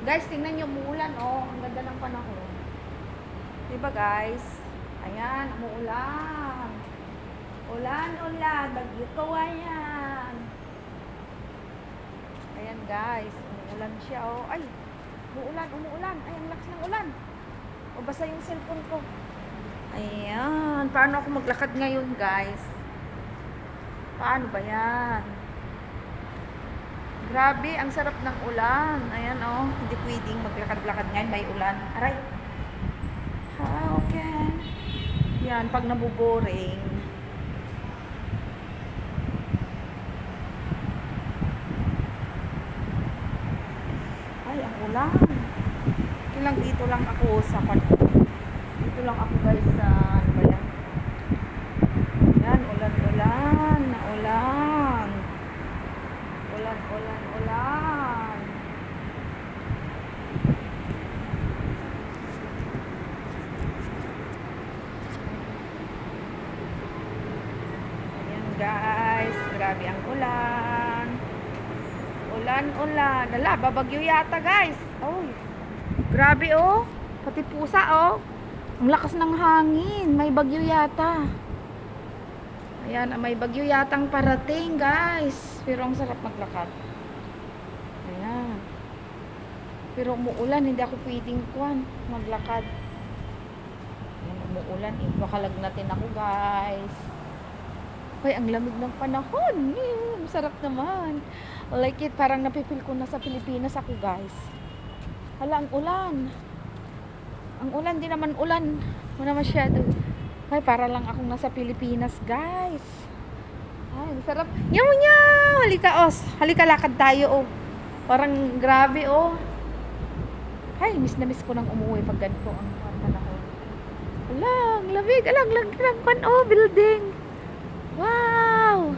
Guys, tingnan nyo, umuulan, oh. Ang ganda ng panahon. Diba, guys? Ayan, umuulan. Ulan, ulan. Bagyo kawayan. Ayan, guys. Umuulan siya, oh. Ay, umuulan, umuulan. Ay, ang lakas ng ulan. O, basa yung cellphone ko. Ayan. Paano ako maglakad ngayon, guys? Paano ba yan? Grabe, ang sarap ng ulan. Ayan, oh. Hindi pwedeng maglakad-lakad ngayon. May ulan. Aray. How can... Yan, pag nabuboring. Ay, ang ulan. Ilang dito lang ako sa kanto. Dito lang ako, guys, sa... Ano ba yan? Yan, ulan-ulan. Ulan. Ulan, ulan, ulan. Ayan, guys. Grabe ang ulan. Ulan, ulan. Dala, babagyo yata, guys. Oh, grabe, oh. Pati pusa, oh. Ang lakas ng hangin. May bagyo yata. Ayan, may bagyo yatang parating, guys. Pero ang sarap maglakad. Ayan. Pero umuulan, hindi ako pwedeng maglakad. Ayan, umuulan. Baka lagnatin ako, guys. Ay, ang lamig ng panahon. Sarap naman. Like it, parang napipil ko na sa Pilipinas ako, guys. Hala, ang ulan. Ang ulan, di naman ulan. Wala masyado. Ay, para lang akong nasa Pilipinas, guys. Ay, sarap. Yaw! Halika, os. Halika, lakad tayo, oh. Parang grabe, oh. Ay, miss na miss ko nang umuwi pag ganito ang panahon. Alang, lamig. Alang, pan, oh, building. Wow!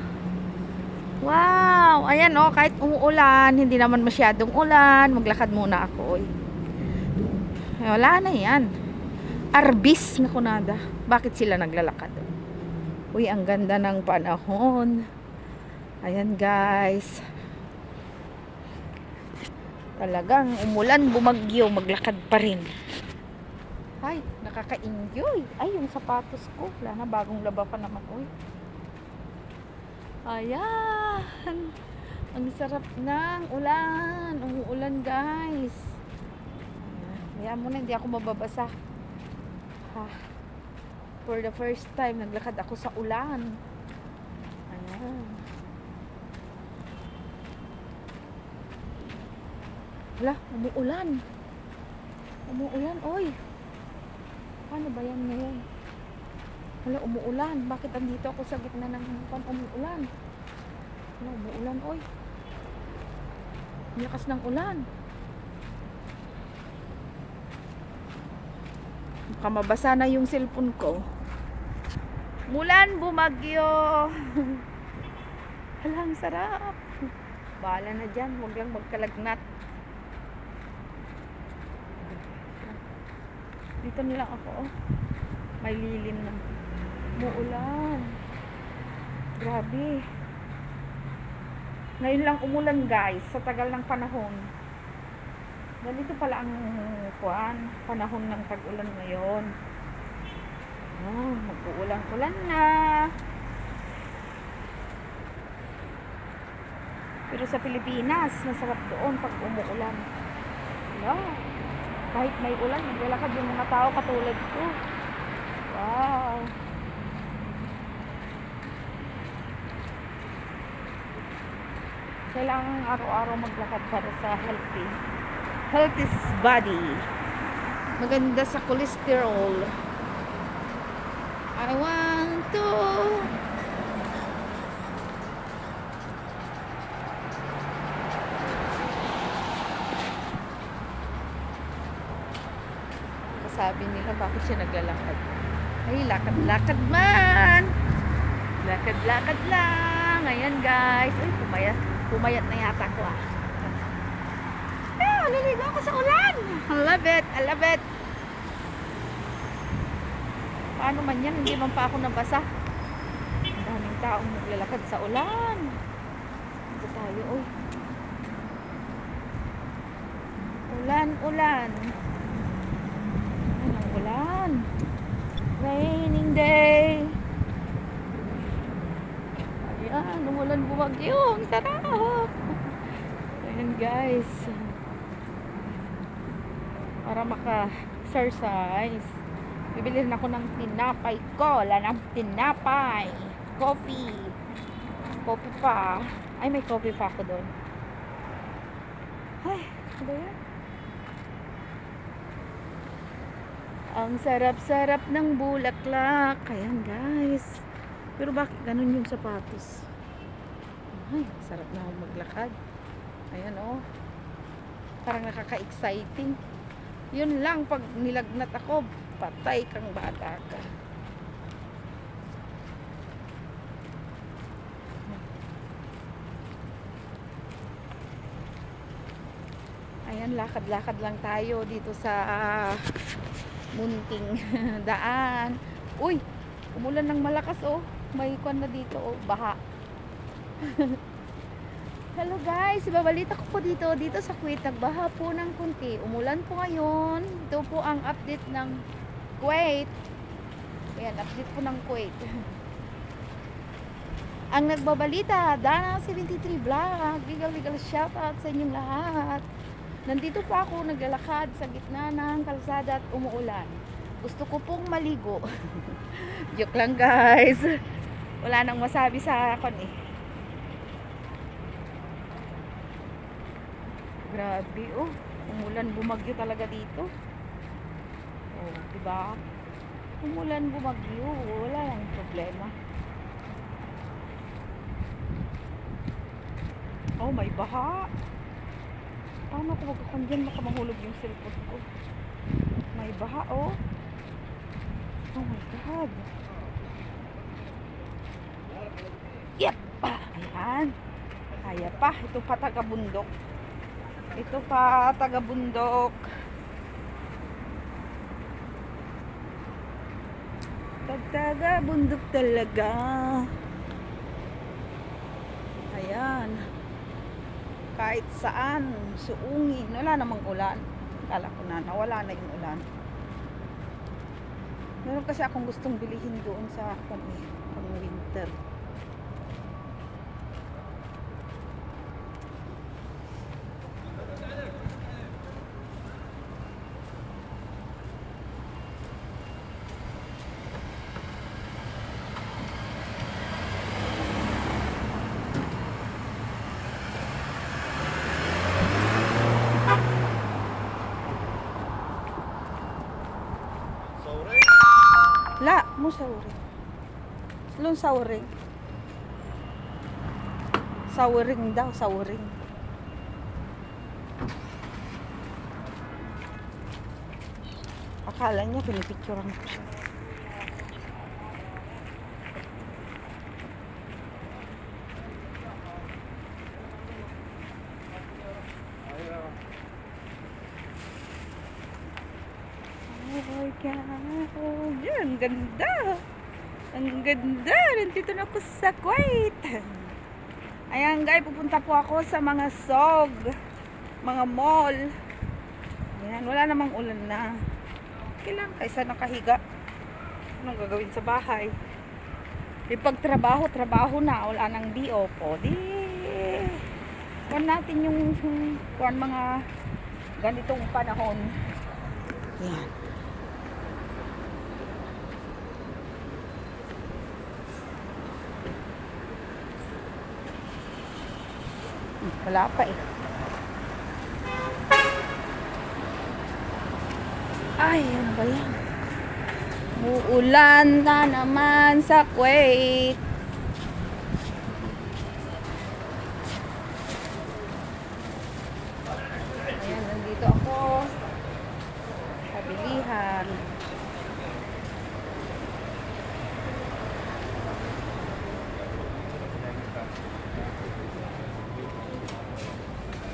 Wow! Ayan, oh, kahit umuulan, hindi naman masyadong ulan. Maglakad muna ako, oy. Ay, wala na yan. Arbis na kunada. Bakit sila naglalakad? Uy, ang ganda ng panahon. Ayan, guys. Talagang umulan, bumagyo, maglakad pa rin. Ay, nakaka-enjoy. Ay, yung sapatos ko. Wala na, bagong laba pa naman. Uy. Ayan. Ang sarap ng ulan. Umuulan, guys. Ayan muna, hindi ako mababasa. For the first time, naglakad ako sa ulan. Ayan. Wala, umuulan. Umuulan, oy. Paano ba yan ngayon? Wala, umuulan. Bakit andito ako sa gitna ng umuulan? Wala, umuulan, oy. Lakas ng ulan. Mabasa na yung cellphone ko. Mulan, bumagyo. Alang sarap. Bahala na dyan, huwag lang magkalagnat. Dito nila ako, oh. May lilim na. Muulan. Grabe. Ngayon lang umulan, guys, sa tagal ng panahon. Ganito pala ang panahon ng tag-ulan ngayon. Mag-uulan-ulan na. Pero sa Pilipinas, masarap doon pag umuulan. Kahit may ulan, maglalakad yung mga tao katulad ko. Wow. Kailangan araw-araw maglakad para sa healthy body. Maganda sa cholesterol. I want to sabi nila bakit siya naglalakad. Ay, lakad-lakad man. Lakad-lakad lang. Ayan, guys. Ay, pumayat na yata ko, ah. Naliligo ako sa ulan. I love it. I love it. Paano man yan? Hindi man pa ako nabasa. Ang daming taong naglalakad sa ulan. Ito tayo, oy. Ulan. Ang ulan. Raining day. Ayan, umulan bumagyo. Ang sarap. Ayan guys. Para maka-exercise. Bibili na ako ng tinapay ko. Wala ng tinapay. Coffee. Coffee pa. Ay, may coffee pa ako doon. Ay, ano yan? Ang sarap-sarap ng bulaklak. Ayan guys. Pero bakit ganun yung sapatos? Ay, sarap na maglakad. Ayan oh. Parang nakaka-exciting. Yun lang, pag nilagnat ako, patay kang bata ka. Ayan, lakad-lakad lang tayo dito sa munting daan. Uy, umulan ng malakas oh. May kwan na dito oh, baha. Hello guys, ibabalita ko po dito sa Kuwait, nagbaha po ng kunti. Umulan po ngayon. Ito po ang update ng Kuwait. Ayan, update po ng Kuwait. Ang nagbabalita, Dana 73 Vlog. Legal shoutout sa inyong lahat. Nandito po ako naglalakad sa gitna ng kalsada at umuulan. Gusto ko pong maligo. Joke lang guys. Wala nang masabi sa akin eh. Grabe oh. Umulan bumagyo talaga dito. Oh, diba? Umulan bumagyo. Wala nang problema. Oh, may baha. Paano ko magkakon dyan? Baka mahulog yung cellphone ko. May baha oh. Oh my God. Yep. Ayan. Kaya pa. Ito pa taga-bundok. Ito pa taga-bundok. Taga-bundok talaga. Ayan. Kahit saan, suungin. Wala namang ulan. Kala ko na, nawala na yung ulan. Meron kasi akong gustong bilihin doon sa pang winter. La, mo sauring. Slon sauring. Sauring daw, sauring. Akala niya pinipicturean ko siya. Oh my God. Yan, ganda. Ang ganda. Nandito na ako sa Kuwait. Ayan guys, pupunta po ako sa mga SOG, mga mall. Ayan, wala namang ulan na. Okay lang, kaysa nakahiga. Anong gagawin sa bahay? Di pagtrabaho, trabaho na. Wala nang BO po. Di, kuwan natin yung kuwan mga ganitong panahon. Ayan. Wala pa eh. Ay, ano ba yan? Uulan na naman sa Kuwait. Ayan, nandito ako sa bilihan.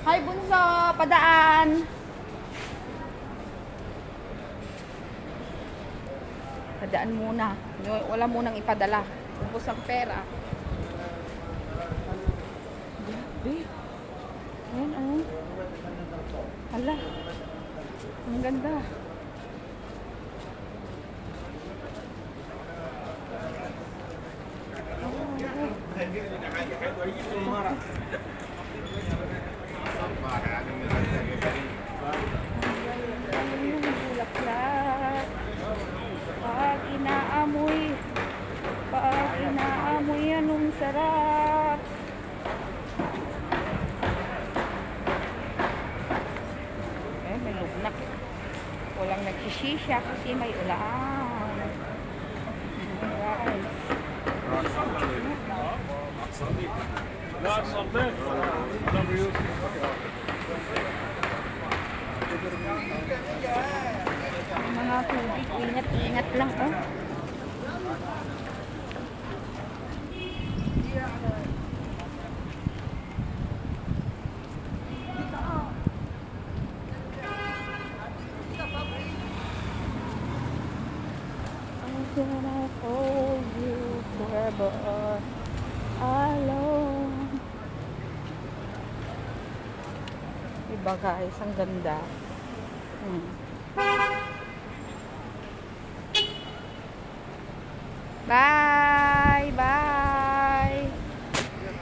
Hi, bunso! Padaan! Padaan muna. Wala munang ipadala. Ubus ang pera. Grabe. Ayan, oh. Hala. Ang ganda. Yung bulaklak. Pag inaamoy, anong sarap. May lugnak. Walang nagsisisya kasi may ulan. Guys. Mga tubig, ingat-ingat lang oh. I'm gonna hold you forever alone. Diba guys, ang ganda. Bye!